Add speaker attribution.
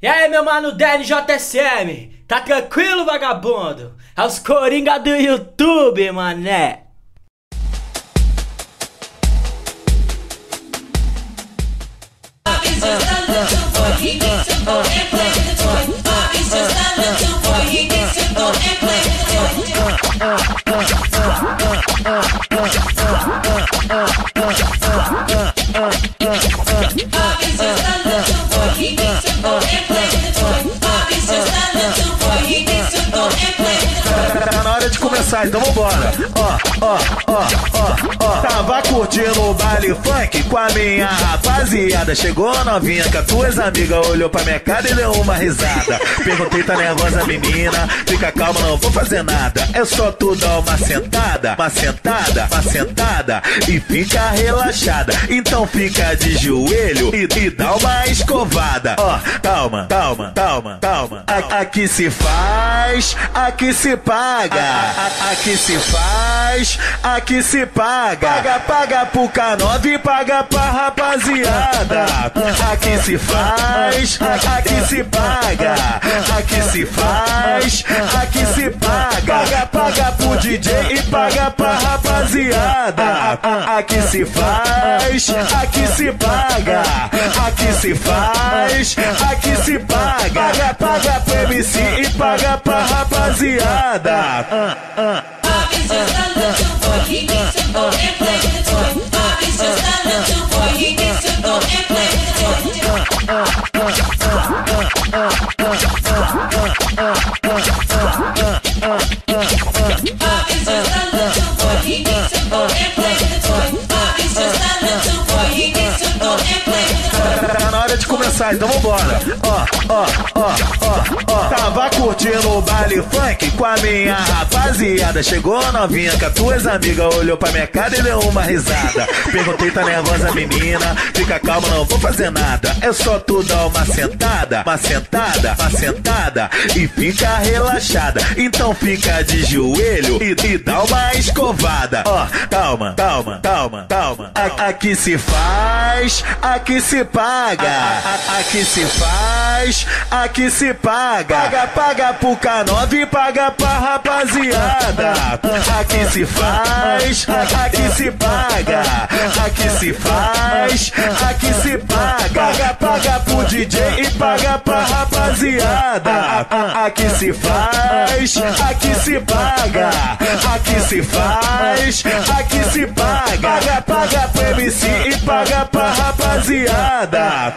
Speaker 1: E aí, meu mano Danny JSM, tá tranquilo, vagabundo? É os coringa do YouTube, mané.
Speaker 2: Tá na hora de começar, então vambora. Tava curtindo o baile funk com a minha rapaziada. Chegou novinha com as tuas amigas, olhou pra minha cara e deu uma risada. Perguntei, tá nervosa menina? Fica calma, não vou fazer nada. É só tu dar uma sentada, e fica relaxada. Então fica de joelho e dá uma escovada. Calma. Aqui se faz, aqui se paga. Aqui se faz, aqui se paga. Paga pro K9 e paga pra rapaziada. Aqui se faz, aqui se paga. Aqui se faz, aqui se paga. Paga pro DJ e paga pra rapaziada. Aqui se faz, aqui se paga. Aqui se faz, aqui se paga. Paga pro MC e paga pra rapaziada. Tá na hora de começar, então vambora. Tava curtindo o baile funk com a minha rapaziada. Chegou novinha com as tuas amigas, olhou pra minha cara e deu uma risada. Perguntei, tá nervosa menina? Fica calma, não vou fazer nada. É só tu dar uma sentada, e fica relaxada. Então fica de joelho e dá uma escovada. Calma. Aqui se faz, aqui se paga. Aqui se faz, aqui se paga. Paga pro K9 e paga pra rapaziada. Aqui se faz, aqui se paga. Aqui se faz, aqui se paga. Paga pro DJ e paga pra rapaziada. Aqui se faz, aqui se paga. Aqui se faz, aqui se paga. Paga pro MC e paga pra rapaziada.